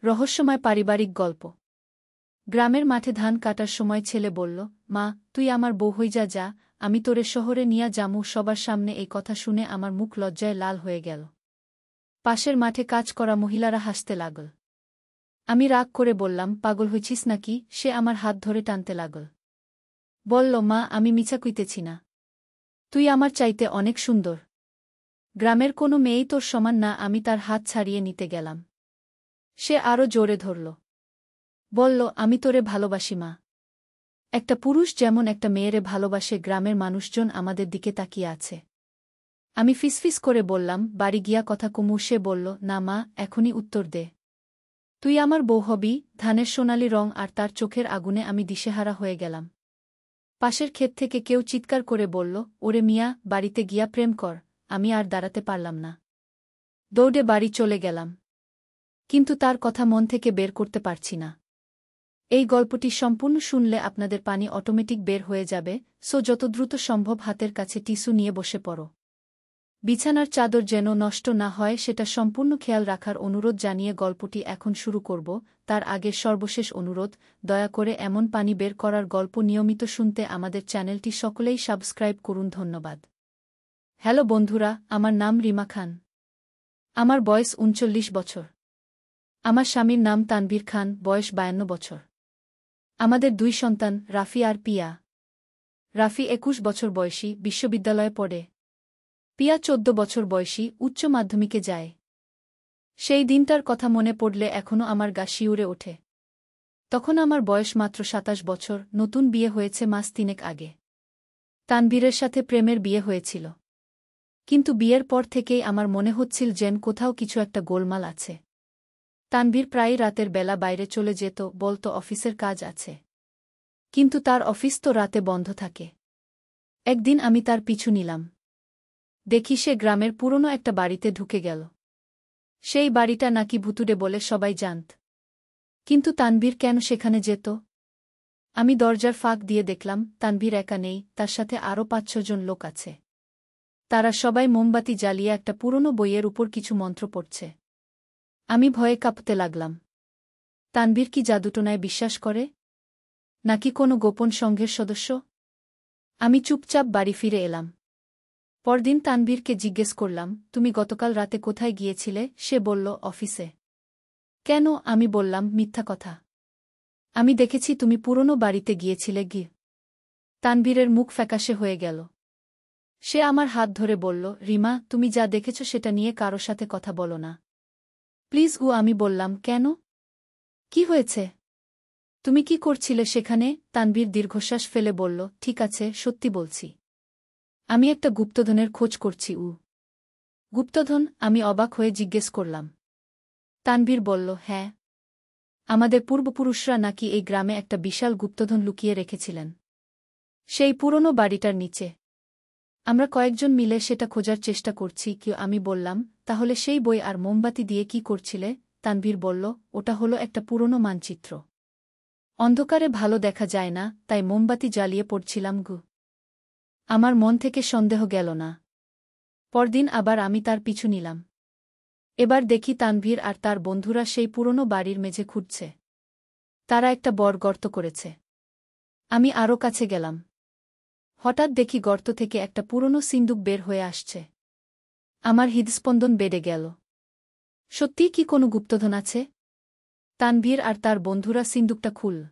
রহস্যময় পারিবারিক গল্প। গ্রামের মাঠে ধান কাটার সময় ছেলে বলল, মা, তুই আমার বউ হইযা যা, আমি তোরে শহরে নিয়া যামু। সবার সামনে এই কথা শুনে আমার মুখ লজ্জায় লাল হয়ে গেল। পাশের মাঠে কাজ করা মহিলারা হাসতে লাগল। আমি রাগ করে বললাম, পাগল হইছিস নাকি? সে আমার হাত ধরে টানতে লাগল। বলল, মা, আমি মিছা কইতেছি না। তুই আমার চাইতে অনেক সুন্দর। গ্রামের কোনো মেয়েই তোর সমান না। আমি তার হাত ছাড়িয়ে নিতে গেলাম। সে আরও জোরে ধরল। বলল, আমি তোরে ভালোবাসি মা। একটা পুরুষ যেমন একটা মেয়েরে ভালোবাসে, গ্রামের মানুষজন আমাদের দিকে তাকিয়ে আছে। আমি ফিসফিস করে বললাম, বাড়ি গিয়া কথা কমু। সে বলল, না মা, এখনই উত্তর দে। তুই আমার বউ হবি। ধানের সোনালি রং আর তার চোখের আগুনে আমি দিশেহারা হয়ে গেলাম। পাশের ক্ষেত থেকে কেউ চিৎকার করে বলল, ওরে মিয়া, বাড়িতে গিয়া প্রেম কর। আমি আর দাঁড়াতে পারলাম না। দৌড়ে বাড়ি চলে গেলাম। কিন্তু তার কথা মন থেকে বের করতে পারছি না। এই গল্পটি সম্পূর্ণ শুনলে আপনাদের পানি অটোমেটিক বের হয়ে যাবে, সো যত দ্রুত সম্ভব হাতের কাছে টিস্যু নিয়ে বসে পড়ো। বিছানার চাদর যেন নষ্ট না হয় সেটা সম্পূর্ণ খেয়াল রাখার অনুরোধ জানিয়ে গল্পটি এখন শুরু করব। তার আগে সর্বশেষ অনুরোধ, দয়া করে এমন পানি বের করার গল্প নিয়মিত শুনতে আমাদের চ্যানেলটি সকলেই সাবস্ক্রাইব করুন। ধন্যবাদ। হ্যালো বন্ধুরা, আমার নাম রিমা খান। আমার বয়স ৩৯ বছর। আমার স্বামীর নাম তানভীর খান, বয়স ৫২ বছর। আমাদের ২ সন্তান, রাফি আর পিয়া। রাফি ২১ বছর বয়সী, বিশ্ববিদ্যালয়ে পড়ে। পিয়া ১৪ বছর বয়সী, উচ্চ মাধ্যমিকে যায়। সেই দিনটার কথা মনে পড়লে এখনও আমার গা শিউরে ওঠে। তখন আমার বয়স মাত্র ২৭ বছর, নতুন বিয়ে হয়েছে মাস ৩ আগে। তানভীরের সাথে প্রেমের বিয়ে হয়েছিল। কিন্তু বিয়ের পর থেকেই আমার মনে হচ্ছিল যেন কোথাও কিছু একটা গোলমাল আছে। তানভীর প্রায়ই রাতের বেলা বাইরে চলে যেত, বলত অফিসের কাজ আছে। কিন্তু তার অফিস তো রাতে বন্ধ থাকে। একদিন আমি তার পিছু নিলাম। দেখি সে গ্রামের পুরনো একটা বাড়িতে ঢুকে গেল। সেই বাড়িটা নাকি ভুতুড়ে বলে সবাই জানত। কিন্তু তানভীর কেন সেখানে যেত? আমি দরজার ফাঁক দিয়ে দেখলাম, তানভীর একা নেই, তার সাথে আরও ৫-৬ জন লোক আছে। তারা সবাই মোমবাতি জ্বালিয়ে একটা পুরনো বইয়ের উপর কিছু মন্ত্র পড়ছে। আমি ভয়ে কাঁপতে লাগলাম। তানভীর কি জাদুটোনায় বিশ্বাস করে? নাকি কোনো গোপন সংঘের সদস্য? আমি চুপচাপ বাড়ি ফিরে এলাম। পরদিন তানভীরকে জিজ্ঞেস করলাম, তুমি গতকাল রাতে কোথায় গিয়েছিলে? সে বলল, অফিসে। কেন? আমি বললাম, মিথ্যা কথা। আমি দেখেছি তুমি পুরনো বাড়িতে গিয়েছিলে। তানভীরের মুখ ফ্যাকাশে হয়ে গেল। সে আমার হাত ধরে বলল, রিমা, তুমি যা দেখেছ সেটা নিয়ে কারো সাথে কথা বলো না প্লিজ। আমি বললাম, কেন? কি হয়েছে? তুমি কি করছিলে সেখানে? তানভীর দীর্ঘশ্বাস ফেলে বলল, ঠিক আছে, সত্যি বলছি। আমি একটা গুপ্তধনের খোঁজ করছি। গুপ্তধন? আমি অবাক হয়ে জিজ্ঞেস করলাম। তানভীর বলল, হ্যাঁ। আমাদের পূর্বপুরুষরা নাকি এই গ্রামে একটা বিশাল গুপ্তধন লুকিয়ে রেখেছিলেন। সেই পুরনো বাড়িটার নিচে। আমরা কয়েকজন মিলে সেটা খোঁজার চেষ্টা করছি। আমি বললাম, তাহলে সেই বই আর মোমবাতি দিয়ে কি করছিলে? তানভীর বলল, ওটা হলো একটা পুরনো মানচিত্র। অন্ধকারে ভালো দেখা যায় না, তাই মোমবাতি জ্বালিয়ে পড়ছিলাম। আমার মন থেকে সন্দেহ গেল না। পরদিন আবার আমি তার পিছু নিলাম। এবার দেখি তানভীর আর তার বন্ধুরা সেই পুরনো বাড়ির মেঝে খুঁড়ছে। তারা একটা বড় গর্ত করেছে। আমি আরও কাছে গেলাম। হঠাৎ দেখি গর্ত থেকে একটা পুরনো সিন্দুক বের হয়ে আসছে। আমার হৃদস্পন্দন বেড়ে গেল। সত্যিই কি কোনো গুপ্তধন আছে? তানভীর আর তার বন্ধুরা সিন্দুকটা খুল।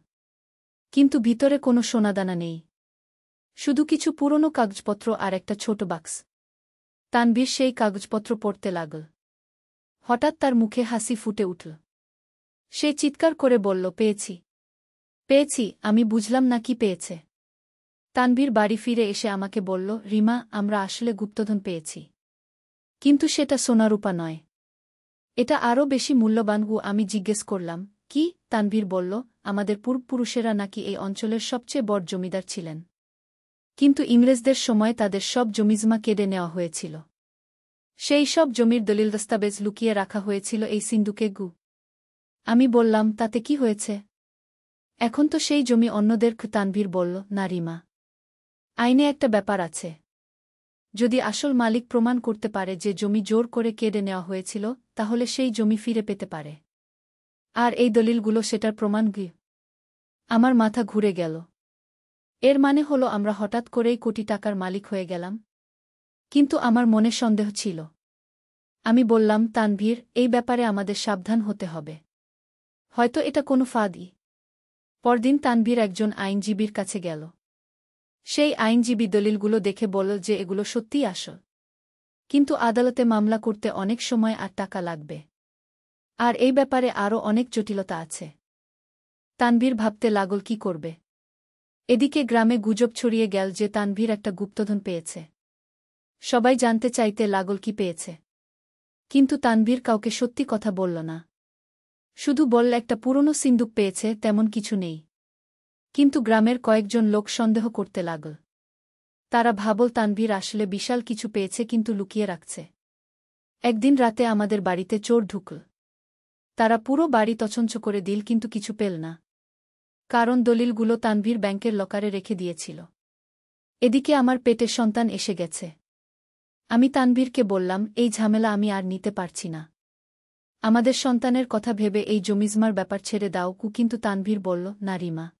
কিন্তু ভিতরে কোনো সোনাদানা নেই। শুধু কিছু পুরনো কাগজপত্র আর একটা ছোট বাক্স। তানভীর সেই কাগজপত্র পড়তে লাগল। হঠাৎ তার মুখে হাসি ফুটে উঠল। সে চিৎকার করে বলল, পেয়েছি, পেয়েছি। আমি বুঝলাম না কি পেয়েছে। তানভীর বাড়ি ফিরে এসে আমাকে বলল, রিমা, আমরা আসলে গুপ্তধন পেয়েছি। কিন্তু সেটা সোনারূপা নয়। এটা আরও বেশি মূল্যবান। আমি জিজ্ঞেস করলাম, কি? তানভীর বলল, আমাদের পূর্বপুরুষেরা নাকি এই অঞ্চলের সবচেয়ে বড় জমিদার ছিলেন। কিন্তু ইংরেজদের সময় তাদের সব জমিজমা কেড়ে নেওয়া হয়েছিল। সেই সব জমির দলিল দস্তাবেজ লুকিয়ে রাখা হয়েছিল এই সিন্দুকে। আমি বললাম, তাতে কি হয়েছে? এখন তো সেই জমি অন্যদের। তানভীর বলল, না রিমা, আইনে একটা ব্যাপার আছে। যদি আসল মালিক প্রমাণ করতে পারে যে জমি জোর করে কেড়ে নেওয়া হয়েছিল, তাহলে সেই জমি ফিরে পেতে পারে। আর এই দলিলগুলো সেটার প্রমাণ কি? আমার মাথা ঘুরে গেল। এর মানে হলো আমরা হঠাৎ করেই কোটি টাকার মালিক হয়ে গেলাম? কিন্তু আমার মনে সন্দেহ ছিল। আমি বললাম, তানভীর, এই ব্যাপারে আমাদের সাবধান হতে হবে। হয়তো এটা কোনো ফাঁদই। পরদিন তানভীর একজন আইনজীবীর কাছে গেল। সেই আইনজীবী দলিলগুলো দেখে বলল যে এগুলো সত্যিই আসল। কিন্তু আদালতে মামলা করতে অনেক সময় আর টাকা লাগবে। আর এই ব্যাপারে আরও অনেক জটিলতা আছে। তানভীর ভাবতে লাগল কি করবে। এদিকে গ্রামে গুজব ছড়িয়ে গেল যে তানভীর একটা গুপ্তধন পেয়েছে। সবাই জানতে চাইতে লাগল কি পেয়েছে। কিন্তু তানভীর কাউকে সত্যি কথা বলল না। শুধু বলল একটা পুরনো সিন্দুক পেয়েছে, তেমন কিছু নেই। কিন্তু গ্রামের কয়েকজন লোক সন্দেহ করতে লাগল। তারা ভাবল তানভীর আসলে বিশাল কিছু পেয়েছে কিন্তু লুকিয়ে রাখছে। একদিন রাতে আমাদের বাড়িতে চোর ঢুকল। তারা পুরো বাড়ি তছনছ করে দিল কিন্তু কিছু পেল না। কারণ দলিলগুলো তানভীর ব্যাংকের লকারে রেখে দিয়েছিল। এদিকে আমার পেটের সন্তান এসে গেছে। আমি তানভীরকে বললাম, এই ঝামেলা আমি আর নিতে পারছি না। আমাদের সন্তানের কথা ভেবে এই জমিজমার ব্যাপার ছেড়ে দাও। কিন্তু তানভীর বলল, না রিমা,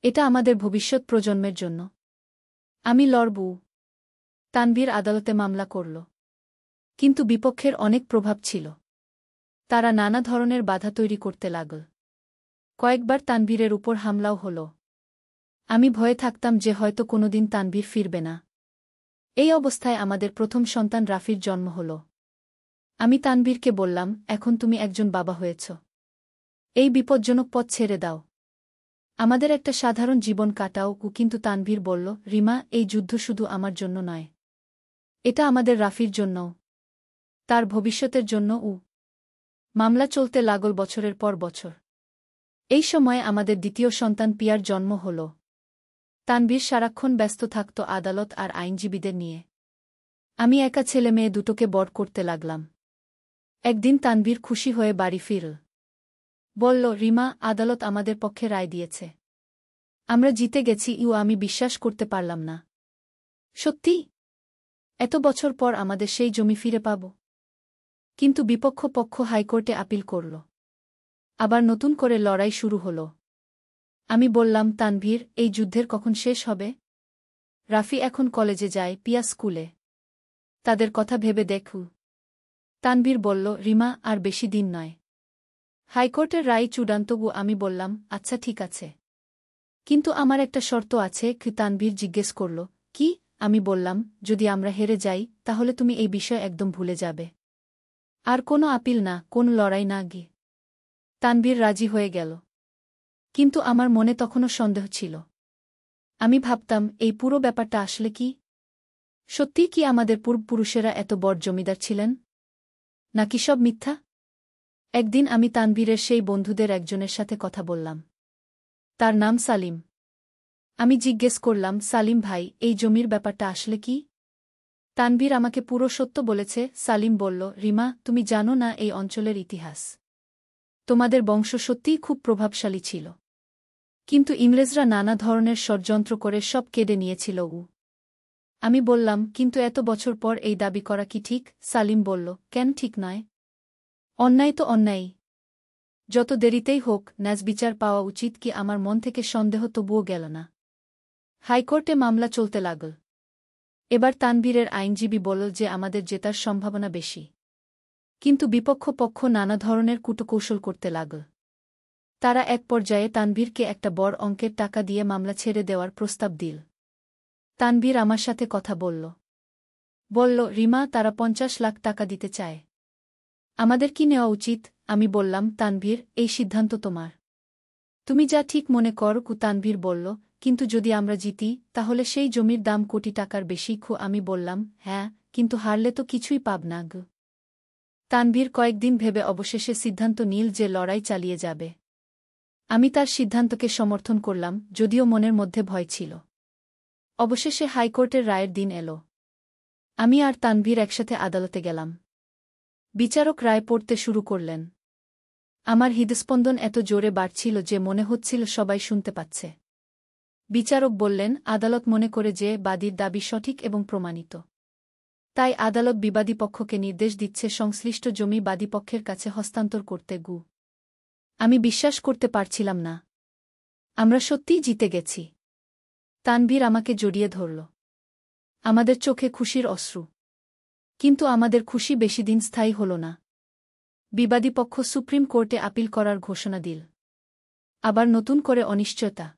এটা আমাদের ভবিষ্যৎ প্রজন্মের জন্য। আমি লড়ব। তানভীর আদালতে মামলা করল। কিন্তু বিপক্ষের অনেক প্রভাব ছিল। তারা নানা ধরনের বাধা তৈরি করতে লাগল। কয়েকবার তানভীরের উপর হামলাও হল। আমি ভয়ে থাকতাম যে হয়তো কোনোদিন তানভীর ফিরবে না। এই অবস্থায় আমাদের প্রথম সন্তান রাফির জন্ম হল। আমি তানভীরকে বললাম, এখন তুমি একজন বাবা হয়েছ। এই বিপজ্জনক পথ ছেড়ে দাও। আমাদের একটা সাধারণ জীবন কাটাও। কিন্তু তানভীর বলল, রিমা, এই যুদ্ধ শুধু আমার জন্য নয়। এটা আমাদের রাফির জন্যও। তার ভবিষ্যতের জন্য। মামলা চলতে লাগল বছরের পর বছর। এই সময় আমাদের দ্বিতীয় সন্তান পিয়ার জন্ম হল। তানভীর সারাক্ষণ ব্যস্ত থাকত আদালত আর আইনজীবীদের নিয়ে। আমি একা ছেলে মেয়ে দুটোকে বড় করতে লাগলাম। একদিন তানভীর খুশি হয়ে বাড়ি ফিরল। বলল, রিমা, আদালত আমাদের পক্ষে রায় দিয়েছে। আমরা জিতে গেছি। আমি বিশ্বাস করতে পারলাম না। সত্যি? এত বছর পর আমাদের সেই জমি ফিরে পাব? কিন্তু বিপক্ষ পক্ষ হাইকোর্টে আপিল করল। আবার নতুন করে লড়াই শুরু হল। আমি বললাম, তানভীর, এই যুদ্ধের কখন শেষ হবে? রাফি এখন কলেজে যায়, পিয়া স্কুলে। তাদের কথা ভেবে দেখু। তানভীর বলল, রিমা, আর বেশি দিন নয়। হাইকোর্টের রায় চূড়ান্ত। আমি বললাম, আচ্ছা ঠিক আছে। কিন্তু আমার একটা শর্ত আছে। তানভীর জিজ্ঞেস করল, কি? আমি বললাম, যদি আমরা হেরে যাই তাহলে তুমি এই বিষয় একদম ভুলে যাবে। আর কোনো আপিল না, কোনো লড়াই না। তানভীর রাজি হয়ে গেল। কিন্তু আমার মনে তখনও সন্দেহ ছিল। আমি ভাবতাম, এই পুরো ব্যাপারটা আসলে কি? সত্যিই কি আমাদের পূর্বপুরুষেরা এত বড় জমিদার ছিলেন? নাকি সব মিথ্যা? একদিন আমি তানভীরের সেই বন্ধুদের একজনের সাথে কথা বললাম। তার নাম সালিম। আমি জিজ্ঞেস করলাম, সালিম ভাই, এই জমির ব্যাপারটা আসলে কি? তানভীর আমাকে পুরো সত্য বলেছে। সালিম বলল, রিমা, তুমি জানো না এই অঞ্চলের ইতিহাস। তোমাদের বংশ সত্যিই খুব প্রভাবশালী ছিল। কিন্তু ইংরেজরা নানা ধরনের ষড়যন্ত্র করে সব কেড়ে নিয়েছিল। আমি বললাম, কিন্তু এত বছর পর এই দাবি করা কি ঠিক? সালিম বলল, কেন ঠিক নয়? অন্যায় তো অন্যায়। যত দেরিতেই হোক ন্যায়বিচার পাওয়া উচিত। কি আমার মন থেকে সন্দেহ তবুও গেল না। হাইকোর্টে মামলা চলতে লাগল। এবার তানভীরের আইনজীবী বলল যে আমাদের জেতার সম্ভাবনা বেশি। কিন্তু বিপক্ষ পক্ষ নানা ধরনের কূটকৌশল করতে লাগল। তারা এক পর্যায়ে তানভীরকে একটা বড় অঙ্কের টাকা দিয়ে মামলা ছেড়ে দেওয়ার প্রস্তাব দিল। তানভীর আমার সাথে কথা বলল। বলল, রিমা, তারা 50 লাখ টাকা দিতে চায়। আমাদের কি নেওয়া উচিত? আমি বললাম, তানভীর, এই সিদ্ধান্ত তোমার। তুমি যা ঠিক মনে কর। তানভীর বলল, কিন্তু যদি আমরা জিতি তাহলে সেই জমির দাম কোটি টাকার বেশি। আমি বললাম, হ্যাঁ, কিন্তু হারলে তো কিছুই পাব না। তানভীর কয়েকদিন ভেবে অবশেষে সিদ্ধান্ত নিল যে লড়াই চালিয়ে যাবে। আমি তার সিদ্ধান্তকে সমর্থন করলাম, যদিও মনের মধ্যে ভয় ছিল। অবশেষে হাইকোর্টের রায়ের দিন এল। আমি আর তানভীর একসাথে আদালতে গেলাম। বিচারক রায় পড়তে শুরু করলেন। আমার হৃদস্পন্দন এত জোরে বাড়ছিল যে মনে হচ্ছিল সবাই শুনতে পাচ্ছে। বিচারক বললেন, আদালত মনে করে যে বাদীর দাবি সঠিক এবং প্রমাণিত। তাই আদালত বিবাদী পক্ষকে নির্দেশ দিচ্ছে সংশ্লিষ্ট জমি বাদীপক্ষের কাছে হস্তান্তর করতে। আমি বিশ্বাস করতে পারছিলাম না। আমরা সত্যিই জিতে গেছি। তানভীর আমাকে জড়িয়ে ধরল। আমাদের চোখে খুশির অশ্রু। কিন্তু আমাদের খুশি বেশিদিন স্থায়ী হল না। বিবাদী পক্ষ সুপ্রিম কোর্টে আপিল করার ঘোষণা দিল। আবার নতুন করে অনিশ্চয়তা।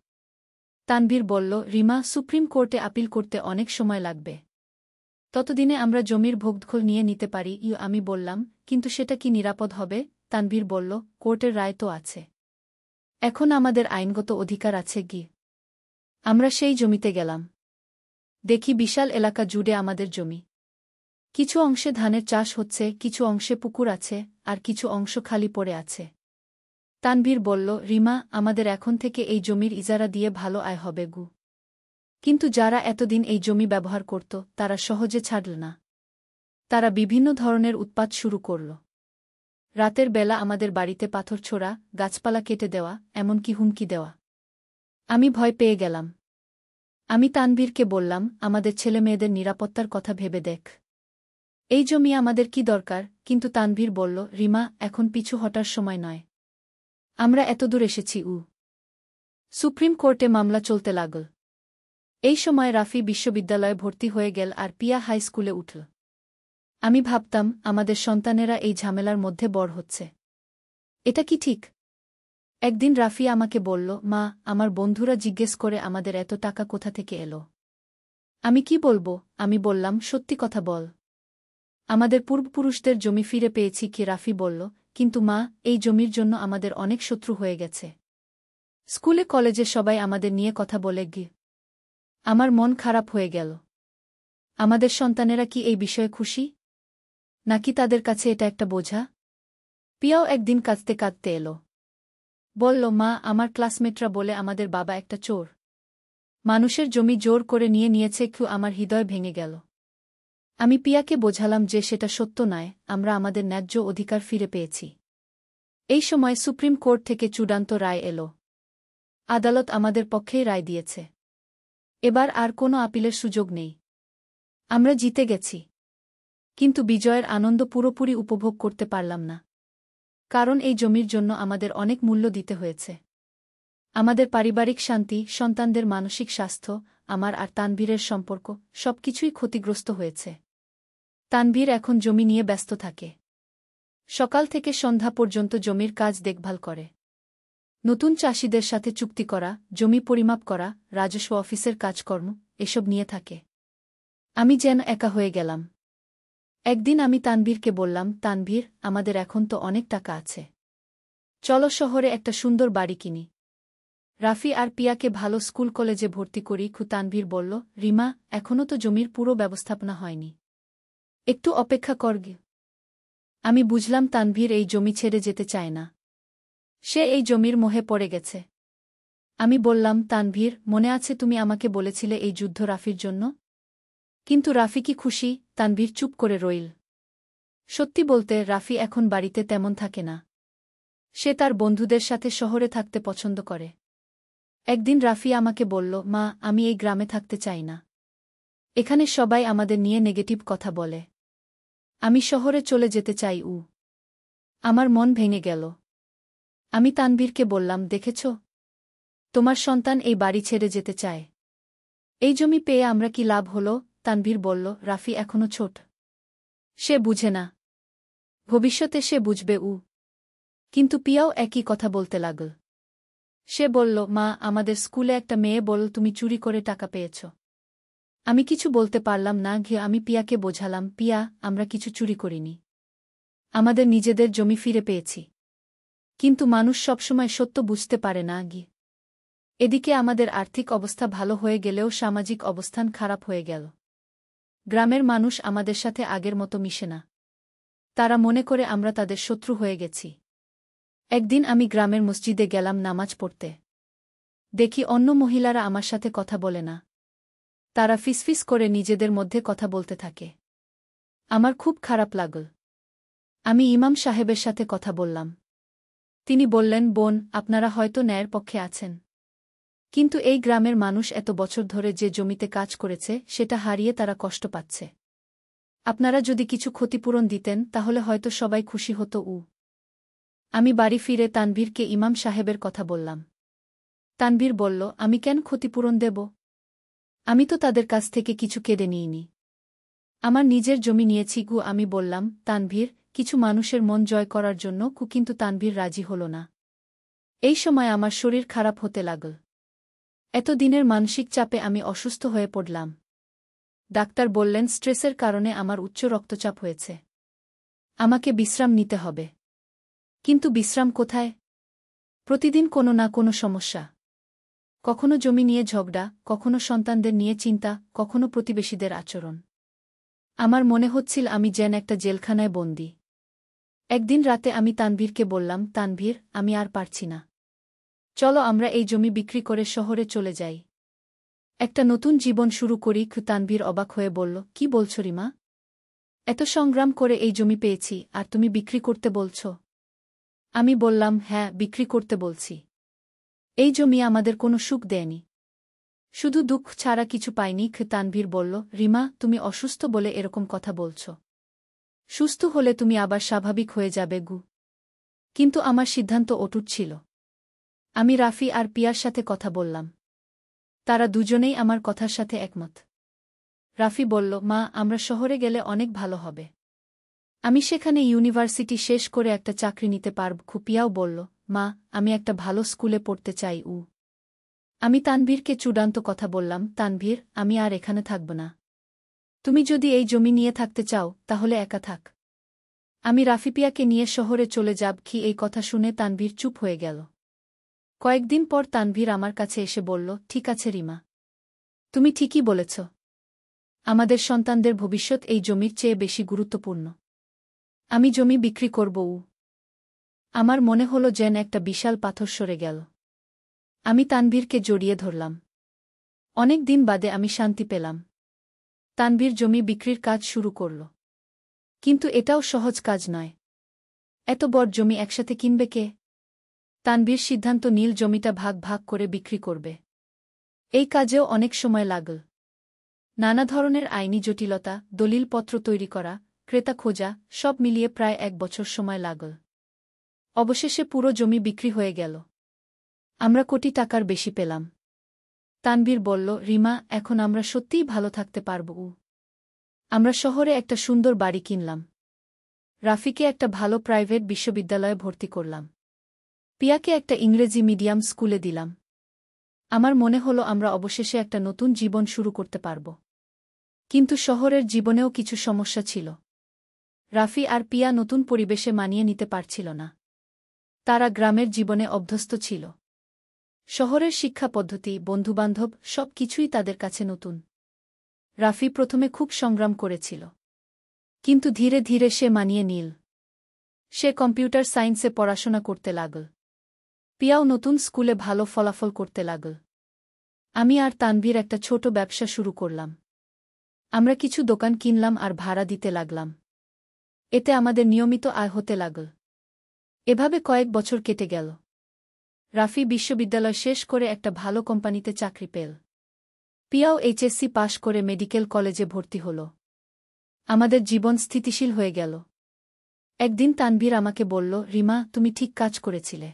তানভীর বলল, রিমা, সুপ্রিম কোর্টে আপিল করতে অনেক সময় লাগবে। ততদিনে আমরা জমির ভোগদখল নিয়ে নিতে পারি। আমি বললাম, কিন্তু সেটা কি নিরাপদ হবে? তানভীর বলল, কোর্টের রায় তো আছে। এখন আমাদের আইনগত অধিকার আছে কি? আমরা সেই জমিতে গেলাম। দেখি বিশাল এলাকা জুড়ে আমাদের জমি। কিছু অংশে ধানের চাষ হচ্ছে, কিছু অংশে পুকুর আছে, আর কিছু অংশ খালি পড়ে আছে। তানভীর বলল, রিমা, আমাদের এখন থেকে এই জমির ইজারা দিয়ে ভালো আয় হবে গু। কিন্তু যারা এতদিন এই জমি ব্যবহার করত, তারা সহজে ছাড়ল না। তারা বিভিন্ন ধরনের উৎপাত শুরু করল। রাতের বেলা আমাদের বাড়িতে পাথর ছোড়া, গাছপালা কেটে দেওয়া, এমনকি হুমকি দেওয়া। আমি ভয় পেয়ে গেলাম। আমি তানভীরকে বললাম, আমাদের ছেলেমেয়েদের নিরাপত্তার কথা ভেবে দেখ। এই জমি আমাদের কি দরকার? কিন্তু তানভীর বলল, রিমা, এখন পিছু হটার সময় নয়। আমরা এতদূর এসেছি। সুপ্রিম কোর্টে মামলা চলতে লাগল। এই সময় রাফি বিশ্ববিদ্যালয়ে ভর্তি হয়ে গেল আর পিয়া হাই স্কুলে উঠল। আমি ভাবতাম, আমাদের সন্তানেরা এই ঝামেলার মধ্যে বড় হচ্ছে। এটা কি ঠিক? একদিন রাফি আমাকে বলল, মা, আমার বন্ধুরা জিজ্ঞেস করে আমাদের এত টাকা কোথা থেকে এলো। আমি কি বলবো? আমি বললাম, সত্যি কথা বল। আমাদের পূর্বপুরুষদের জমি ফিরে পেয়েছি কি? রাফি বলল, কিন্তু মা, এই জমির জন্য আমাদের অনেক শত্রু হয়ে গেছে। স্কুলে কলেজে সবাই আমাদের নিয়ে কথা বলে গি। আমার মন খারাপ হয়ে গেল। আমাদের সন্তানেরা কি এই বিষয়ে খুশি? নাকি তাদের কাছে এটা একটা বোঝা? পিয়াও একদিন কাঁদতে কাঁদতে এলো। বলল, মা, আমার ক্লাসমেটরা বলে আমাদের বাবা একটা চোর। মানুষের জমি জোর করে নিয়ে নিয়েছে। আমার হৃদয় ভেঙে গেল। আমি পিয়াকে বোঝালাম যে সেটা সত্য নয়, আমরা আমাদের ন্যায্য অধিকার ফিরে পেয়েছি। এই সময় সুপ্রিম কোর্ট থেকে চূড়ান্ত রায় এলো। আদালত আমাদের পক্ষেই রায় দিয়েছে। এবার আর কোনো আপিলের সুযোগ নেই। আমরা জিতে গেছি। কিন্তু বিজয়ের আনন্দ পুরোপুরি উপভোগ করতে পারলাম না। কারণ এই জমির জন্য আমাদের অনেক মূল্য দিতে হয়েছে। আমাদের পারিবারিক শান্তি, সন্তানদের মানসিক স্বাস্থ্য, আমার আর তানভীরের সম্পর্ক, সবকিছুই ক্ষতিগ্রস্ত হয়েছে। তানভীর এখন জমি নিয়ে ব্যস্ত থাকে। সকাল থেকে সন্ধ্যা পর্যন্ত জমির কাজ দেখভাল করে। নতুন চাষিদের সাথে চুক্তি করা, জমি পরিমাপ করা, রাজস্ব অফিসের কাজকর্ম, এসব নিয়ে থাকে। আমি যেন একা হয়ে গেলাম। একদিন আমি তানভীরকে বললাম, তানভীর, আমাদের এখন তো অনেক টাকা আছে। চলো শহরে একটা সুন্দর বাড়ি কিনি। রাফি আর পিয়াকে ভালো স্কুল কলেজে ভর্তি করি। তানভীর বলল, রিমা, এখনও তো জমির পুরো ব্যবস্থাপনা হয়নি। একটু অপেক্ষা কর গে। আমি বুঝলাম তানভীর এই জমি ছেড়ে যেতে চায় না। সে এই জমির মোহে পড়ে গেছে। আমি বললাম, তানভীর, মনে আছে তুমি আমাকে বলেছিলে এই যুদ্ধ রাফির জন্য? কিন্তু রাফি কি খুশি? তানভীর চুপ করে রইল। সত্যি বলতে, রাফি এখন বাড়িতে তেমন থাকে না। সে তার বন্ধুদের সাথে শহরে থাকতে পছন্দ করে। একদিন রাফি আমাকে বলল, মা, আমি এই গ্রামে থাকতে চাই না। এখানে সবাই আমাদের নিয়ে নেগেটিভ কথা বলে। আমি শহরে চলে যেতে চাই। আমার মন ভেঙে গেল। আমি তানভীরকে বললাম, দেখেছ, তোমার সন্তান এই বাড়ি ছেড়ে যেতে চায়। এই জমি পেয়ে আমরা কি লাভ হলো? তানভীর বলল, রাফি এখনো ছোট। সে বুঝে না। ভবিষ্যতে সে বুঝবে। কিন্তু পিয়াও একই কথা বলতে লাগল। সে বলল, মা, আমাদের স্কুলে একটা মেয়ে বলল তুমি চুরি করে টাকা পেয়েছ। আমি কিছু বলতে পারলাম না। আমি পিয়াকে বোঝালাম, পিয়া, আমরা কিছু চুরি করিনি। আমাদের নিজেদের জমি ফিরে পেয়েছি। কিন্তু মানুষ সবসময় সত্য বুঝতে পারে না। এদিকে আমাদের আর্থিক অবস্থা ভালো হয়ে গেলেও সামাজিক অবস্থান খারাপ হয়ে গেল। গ্রামের মানুষ আমাদের সাথে আগের মতো মিশে না। তারা মনে করে আমরা তাদের শত্রু হয়ে গেছি। একদিন আমি গ্রামের মসজিদে গেলাম নামাজ পড়তে। দেখি অন্য মহিলারা আমার সাথে কথা বলে না। তারা ফিসফিস করে নিজেদের মধ্যে কথা বলতে থাকে। আমার খুব খারাপ লাগল। আমি ইমাম সাহেবের সাথে কথা বললাম। তিনি বললেন, বোন, আপনারা হয়তো ন্যায়ের পক্ষে আছেন। কিন্তু এই গ্রামের মানুষ এত বছর ধরে যে জমিতে কাজ করেছে সেটা হারিয়ে তারা কষ্ট পাচ্ছে। আপনারা যদি কিছু ক্ষতিপূরণ দিতেন তাহলে হয়তো সবাই খুশি হতো। আমি বাড়ি ফিরে তানভীরকে ইমাম সাহেবের কথা বললাম। তানভীর বলল, আমি কেন ক্ষতিপূরণ দেব? আমি তো তাদের কাছ থেকে কিছু কেড়ে নিইনি। আমার নিজের জমি নিয়েছি গু। আমি বললাম, তানভীর, কিছু মানুষের মন জয় করার জন্য কিন্তু তানভীর রাজি হল না। এই সময় আমার শরীর খারাপ হতে লাগল। এতদিনের মানসিক চাপে আমি অসুস্থ হয়ে পড়লাম। ডাক্তার বললেন স্ট্রেসের কারণে আমার উচ্চ রক্তচাপ হয়েছে। আমাকে বিশ্রাম নিতে হবে। কিন্তু বিশ্রাম কোথায়? প্রতিদিন কোনো না কোনো সমস্যা। কখনো জমি নিয়ে ঝগড়া, কখনো সন্তানদের নিয়ে চিন্তা, কখনো প্রতিবেশীদের আচরণ। আমার মনে হচ্ছিল আমি যেন একটা জেলখানায় বন্দী। একদিন রাতে আমি তানভীরকে বললাম, তানভীর, আমি আর পারছি না। চলো আমরা এই জমি বিক্রি করে শহরে চলে যাই। একটা নতুন জীবন শুরু করি। তানভীর অবাক হয়ে বলল, কি বলছ রিমা? এত সংগ্রাম করে এই জমি পেয়েছি, আর তুমি বিক্রি করতে বলছ? আমি বললাম, হ্যাঁ, বিক্রি করতে বলছি। এই জমি আমাদের কোনো সুখ দেয়নি, শুধু দুঃখ ছাড়া কিছু পাইনি। তানভীর বলল, রিমা, তুমি অসুস্থ বলে এরকম কথা বলছ। সুস্থ হলে তুমি আবার স্বাভাবিক হয়ে যাবে গু। কিন্তু আমার সিদ্ধান্ত অটুট ছিল। আমি রাফি আর পিয়ার সাথে কথা বললাম। তারা দুজনেই আমার কথার সাথে একমত। রাফি বলল, মা, আমরা শহরে গেলে অনেক ভালো হবে। আমি সেখানে ইউনিভার্সিটি শেষ করে একটা চাকরি নিতে পারব। পিয়াও বলল, মা, আমি একটা ভালো স্কুলে পড়তে চাই। আমি তানভীরকে চূড়ান্ত কথা বললাম, তানভীর, আমি আর এখানে থাকব না। তুমি যদি এই জমি নিয়ে থাকতে চাও, তাহলে একা থাক। আমি রাফিপিয়াকে নিয়ে শহরে চলে যাব। এই কথা শুনে তানভীর চুপ হয়ে গেল। কয়েকদিন পর তানভীর আমার কাছে এসে বলল, ঠিক আছে রিমা, তুমি ঠিকই বলেছ। আমাদের সন্তানদের ভবিষ্যৎ এই জমির চেয়ে বেশি গুরুত্বপূর্ণ। আমি জমি বিক্রি করব। আমার মনে হল যেন একটা বিশাল পাথর সরে গেল। আমি তানভীরকে জড়িয়ে ধরলাম। অনেক দিন বাদে আমি শান্তি পেলাম। তানভীর জমি বিক্রির কাজ শুরু করল। কিন্তু এটাও সহজ কাজ নয়। এত বড় জমি একসাথে কিনবে কে? তানভীর সিদ্ধান্ত নীল জমিটা ভাগ ভাগ করে বিক্রি করবে। এই কাজেও অনেক সময় লাগল। নানা ধরনের আইনি জটিলতা, দলিলপত্র তৈরি করা, ক্রেতা খোঁজা, সব মিলিয়ে প্রায় 1 বছর সময় লাগল। অবশেষে পুরো জমি বিক্রি হয়ে গেল। আমরা কোটি টাকার বেশি পেলাম। তানভীর বলল, রিমা, এখন আমরা সত্যিই ভালো থাকতে পারব। আমরা শহরে একটা সুন্দর বাড়ি কিনলাম। রাফিকে একটা ভালো প্রাইভেট বিশ্ববিদ্যালয়ে ভর্তি করলাম। পিয়াকে একটা ইংরেজি মিডিয়াম স্কুলে দিলাম। আমার মনে হলো আমরা অবশেষে একটা নতুন জীবন শুরু করতে পারব। কিন্তু শহরের জীবনেও কিছু সমস্যা ছিল। রাফি আর পিয়া নতুন পরিবেশে মানিয়ে নিতে পারছিল না। তারা গ্রামের জীবনে অভ্যস্ত ছিল। শহরের শিক্ষা পদ্ধতি, বন্ধুবান্ধব, সব কিছুই তাদের কাছে নতুন। রাফি প্রথমে খুব সংগ্রাম করেছিল। কিন্তু ধীরে ধীরে সে মানিয়ে নিল। সে কম্পিউটার সায়েন্সে পড়াশোনা করতে লাগল। পিয়াও নতুন স্কুলে ভালো ফলাফল করতে লাগল। আমি আর তানভীর একটা ছোট ব্যবসা শুরু করলাম। আমরা কিছু দোকান কিনলাম আর ভাড়া দিতে লাগলাম। এতে আমাদের নিয়মিত আয় হতে লাগল। এভাবে কয়েক বছর কেটে গেল। রাফি বিশ্ববিদ্যালয় শেষ করে একটা ভালো কোম্পানিতে চাকরি পেল। পিয়াও এইচএসসি পাশ করে মেডিকেল কলেজে ভর্তি হল। আমাদের জীবন স্থিতিশীল হয়ে গেল। একদিন তানভীর আমাকে বলল, রিমা, তুমি ঠিক কাজ করেছিলে।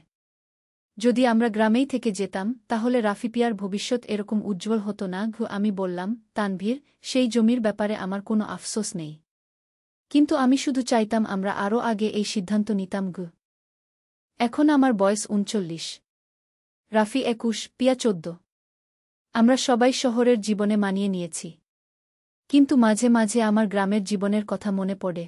যদি আমরা গ্রামেই থেকে যেতাম, তাহলে রাফি পিয়ার ভবিষ্যৎ এরকম উজ্জ্বল হতো না। আমি বললাম, তানভীর, সেই জমির ব্যাপারে আমার কোনো আফসোস নেই। কিন্তু আমি শুধু চাইতাম আমরা আরও আগে এই সিদ্ধান্ত নিতাম। এখন আমার বয়স 39। রাফি 21, পিয়া 14। আমরা সবাই শহরের জীবনে মানিয়ে নিয়েছি। কিন্তু মাঝে মাঝে আমার গ্রামের জীবনের কথা মনে পড়ে।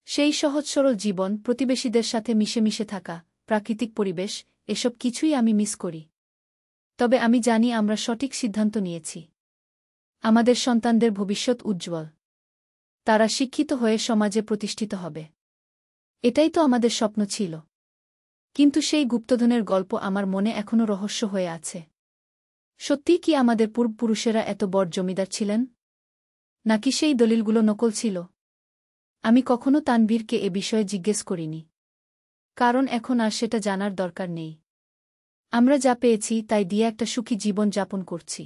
সেই সহজ সরল জীবন, প্রতিবেশীদের সাথে মিশে মিশে থাকা, প্রাকৃতিক পরিবেশ, এসব কিছুই আমি মিস করি। তবে আমি জানি আমরা সঠিক সিদ্ধান্ত নিয়েছি। আমাদের সন্তানদের ভবিষ্যৎ উজ্জ্বল। তারা শিক্ষিত হয়ে সমাজে প্রতিষ্ঠিত হবে। এটাই তো আমাদের স্বপ্ন ছিল। কিন্তু সেই গুপ্তধনের গল্প আমার মনে এখনো রহস্য হয়ে আছে। সত্যিই কি আমাদের পূর্বপুরুষেরা এত বড় জমিদার ছিলেন? নাকি সেই দলিলগুলো নকল ছিল? আমি কখনো তানভীরকে এ বিষয়ে জিজ্ঞেস করিনি। কারণ এখন আর সেটা জানার দরকার নেই। আমরা যা পেয়েছি তাই দিয়ে একটা সুখী জীবন যাপন করছি।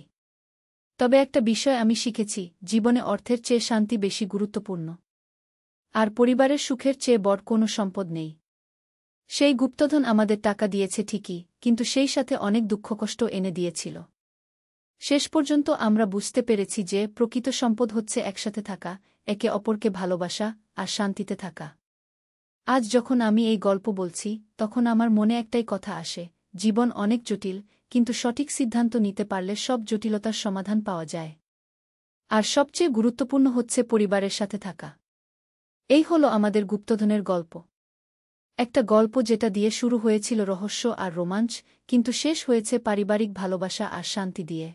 তবে একটা বিষয় আমি শিখেছি, জীবনে অর্থের চেয়ে শান্তি বেশি গুরুত্বপূর্ণ। আর পরিবারের সুখের চেয়ে বড় কোনো সম্পদ নেই। সেই গুপ্তধন আমাদের টাকা দিয়েছে ঠিকই, কিন্তু সেই সাথে অনেক দুঃখকষ্ট এনে দিয়েছিল। শেষ পর্যন্ত আমরা বুঝতে পেরেছি যে প্রকৃত সম্পদ হচ্ছে একসাথে থাকা, একে অপরকে ভালোবাসা আর শান্তিতে থাকা। আজ যখন আমি এই গল্প বলছি, তখন আমার মনে একটাই কথা আসে, জীবন অনেক জটিল, কিন্তু সঠিক সিদ্ধান্ত নিতে পারলে সব জটিলতার সমাধান পাওয়া যায়। আর সবচেয়ে গুরুত্বপূর্ণ হচ্ছে পরিবারের সাথে থাকা। এই হলো আমাদের গুপ্তধনের গল্প। একটা গল্প যেটা দিয়ে শুরু হয়েছিল রহস্য আর রোমাঞ্চ, কিন্তু শেষ হয়েছে পারিবারিক ভালোবাসা আর শান্তি দিয়ে।